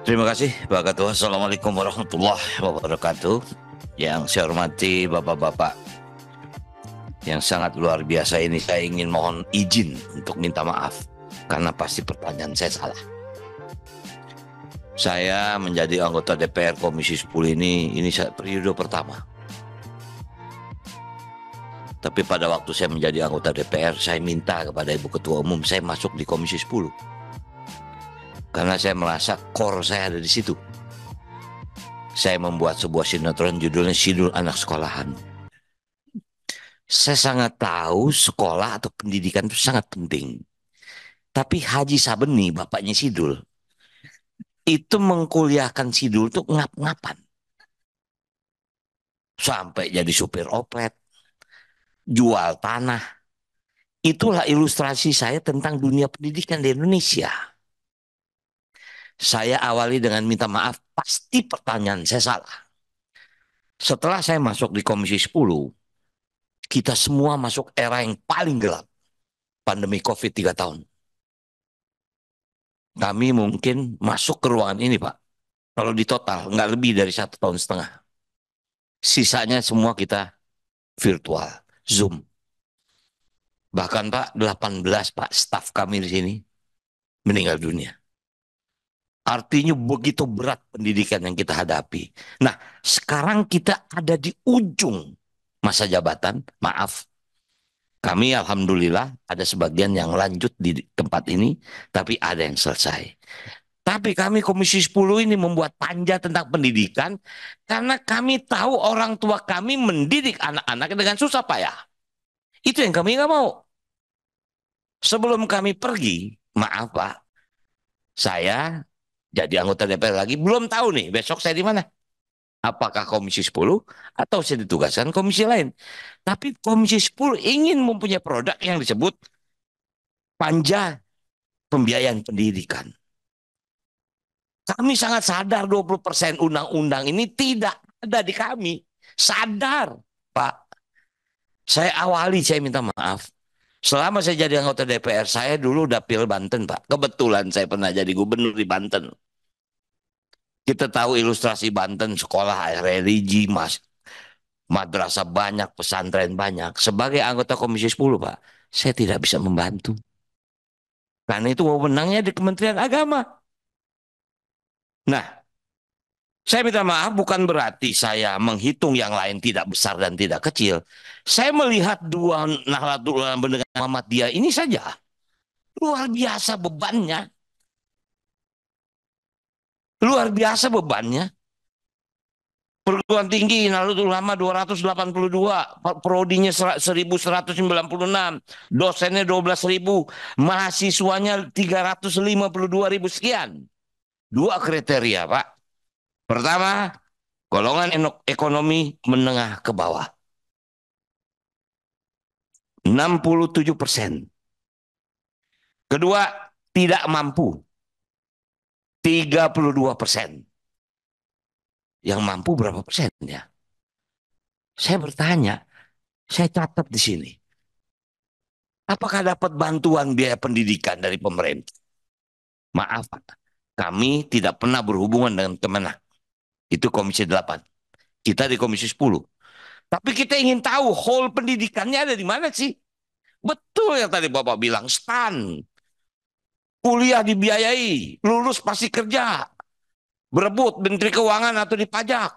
Terima kasih Pak Ketua. Assalamualaikum warahmatullahi wabarakatuh. Yang saya hormati Bapak-Bapak yang sangat luar biasa ini, saya ingin mohon izin untuk minta maaf karena pasti pertanyaan saya salah. Saya menjadi anggota DPR Komisi 10 ini periode pertama. Tapi pada waktu saya menjadi anggota DPR, saya minta kepada Ibu Ketua Umum saya masuk di Komisi 10. Karena saya merasa core saya ada di situ. Saya membuat sebuah sinetron judulnya Sidul Anak Sekolahan. Saya sangat tahu sekolah atau pendidikan itu sangat penting. Tapi Haji Sabeni, bapaknya Sidul, itu mengkuliahkan Sidul itu ngap-ngapan. Sampai jadi supir oplet, jual tanah. Itulah ilustrasi saya tentang dunia pendidikan di Indonesia. Saya awali dengan minta maaf, pasti pertanyaan saya salah. Setelah saya masuk di Komisi 10, kita semua masuk era yang paling gelap. Pandemi COVID 3 tahun. Kami mungkin masuk ke ruangan ini, Pak. Kalau di total, nggak lebih dari 1,5 tahun. Sisanya semua kita virtual, Zoom. Bahkan Pak, 18 Pak, staf kami di sini meninggal dunia. Artinya begitu berat pendidikan yang kita hadapi. Nah, sekarang kita ada di ujung masa jabatan, maaf. Kami alhamdulillah ada sebagian yang lanjut di tempat ini, tapi ada yang selesai. Tapi kami Komisi 10 ini membuat panja tentang pendidikan karena kami tahu orang tua kami mendidik anak-anak dengan susah payah. Itu yang kami nggak mau. Sebelum kami pergi, maaf Pak, saya jadi anggota DPR lagi, belum tahu nih besok saya di mana. Apakah Komisi 10 atau saya ditugaskan komisi lain. Tapi Komisi 10 ingin mempunyai produk yang disebut panja pembiayaan pendidikan. Kami sangat sadar 20% undang-undang ini tidak ada di kami. Sadar, Pak. Saya minta maaf. Selama saya jadi anggota DPR, saya dulu dapil Banten, Pak. Kebetulan saya pernah jadi gubernur di Banten. Kita tahu ilustrasi Banten, sekolah religi, madrasah banyak, pesantren banyak. Sebagai anggota Komisi 10, Pak, saya tidak bisa membantu. Karena itu wewenangnya di Kementerian Agama. Nah, saya minta maaf bukan berarti saya menghitung yang lain tidak besar dan tidak kecil. Saya melihat dua Nahdlatul Ulama dengan Muhammadiyah ini saja luar biasa bebannya. Luar biasa bebannya. Perguruan tinggi Nahdlatul Ulama 282, prodinya 1.196, dosennya 12.000, mahasiswanya 352.000 sekian. Dua kriteria, Pak. Pertama, golongan ekonomi menengah ke bawah. 67%. Kedua, tidak mampu. 32%. Yang mampu berapa persen ya? Saya bertanya, saya catat di sini. Apakah dapat bantuan biaya pendidikan dari pemerintah? Maaf, Pak. Kami tidak pernah berhubungan dengan Kemenak. Itu Komisi 8. Kita di Komisi 10. Tapi kita ingin tahu whole pendidikannya ada di mana sih? Betul yang tadi Bapak bilang, STAN. Kuliah dibiayai, lulus pasti kerja. Berebut Menteri Keuangan atau di pajak.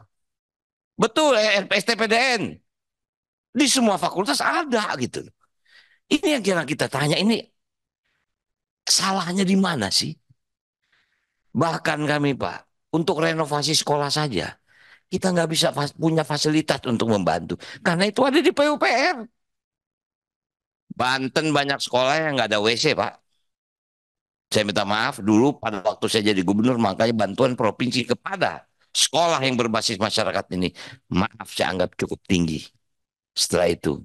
Betul, STPDN. Di semua fakultas ada gitu. Ini yang kita tanya, ini salahnya di mana sih? Bahkan kami Pak, untuk renovasi sekolah saja, kita nggak bisa punya fasilitas untuk membantu. Karena itu ada di PUPR. Banten banyak sekolah yang nggak ada WC Pak. Saya minta maaf dulu pada waktu saya jadi gubernur, makanya bantuan provinsi kepada sekolah yang berbasis masyarakat ini, maaf saya anggap cukup tinggi. Setelah itu,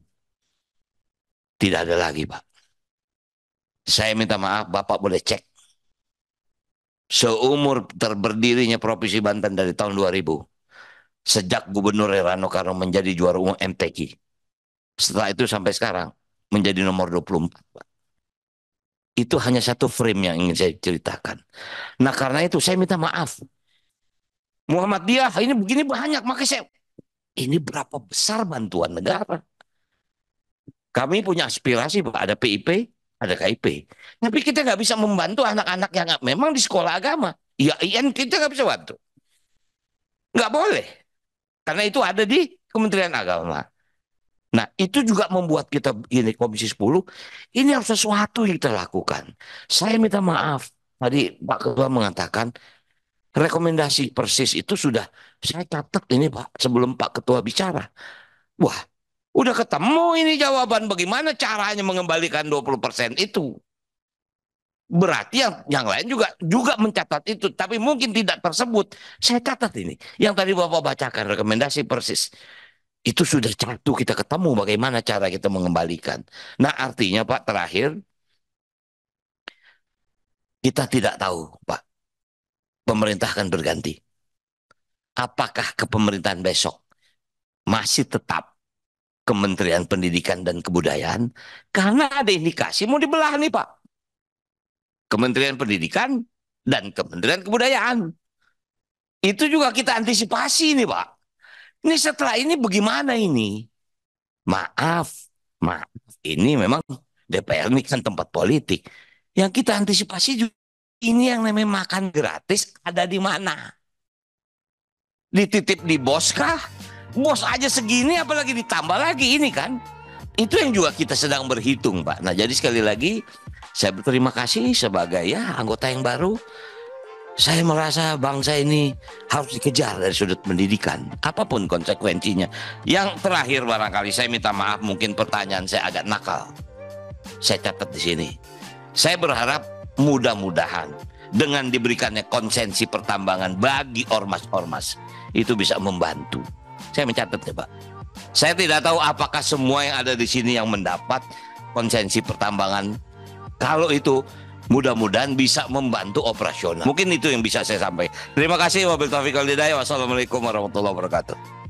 tidak ada lagi Pak. Saya minta maaf, Bapak boleh cek. Seumur terberdirinya Provinsi Banten dari tahun 2000, sejak Gubernur Rano Karno menjadi juara umum MTQ. Setelah itu sampai sekarang, menjadi nomor 24. Pak. Itu hanya satu frame yang ingin saya ceritakan. Nah karena itu saya minta maaf. Muhammadiyah ini begini banyak, makanya saya ini berapa besar bantuan negara. Kami punya aspirasi Pak, ada PIP, ada KIP. Tapi kita nggak bisa membantu anak-anak yang memang di sekolah agama. Ya, IN kita nggak bisa bantu. Nggak boleh. Karena itu ada di Kementerian Agama. Nah, itu juga membuat kita ini Komisi 10, ini harus sesuatu yang kita lakukan. Saya minta maaf. Tadi Pak Ketua mengatakan rekomendasi persis itu sudah saya catat ini Pak sebelum Pak Ketua bicara. Wah, udah ketemu ini jawaban bagaimana caranya mengembalikan 20% itu. Berarti yang lain juga mencatat itu, tapi mungkin tidak tersebut. Saya catat ini. Yang tadi Bapak bacakan rekomendasi persis. Itu sudah satu kita ketemu bagaimana cara kita mengembalikan. Nah, artinya Pak terakhir kita tidak tahu Pak, pemerintah akan berganti. Apakah kepemerintahan besok masih tetap Kementerian Pendidikan dan Kebudayaan? Karena ada indikasi mau dibelah nih Pak. Kementerian Pendidikan dan Kementerian Kebudayaan. Itu juga kita antisipasi nih Pak. Ini setelah ini bagaimana ini? Maaf, maaf. Ini memang DPR ini kan tempat politik. Yang kita antisipasi juga ini yang namanya makan gratis ada di mana? Dititip di bos kah? Bos aja segini apalagi ditambah lagi ini kan? Itu yang juga kita sedang berhitung Pak. Nah jadi sekali lagi saya berterima kasih sebagai ya anggota yang baru. Saya merasa bangsa ini harus dikejar dari sudut pendidikan, apapun konsekuensinya. Yang terakhir barangkali saya minta maaf, mungkin pertanyaan saya agak nakal. Saya catat di sini. Saya berharap mudah-mudahan dengan diberikannya konsensi pertambangan bagi ormas-ormas itu bisa membantu. Saya mencatat ya Pak. Saya tidak tahu apakah semua yang ada di sini yang mendapat konsensi pertambangan. Kalau itu mudah-mudahan bisa membantu operasional. Mungkin itu yang bisa saya sampaikan. Terima kasih. Wabillahi taufiq wal hidayah. Wassalamualaikum warahmatullahi wabarakatuh.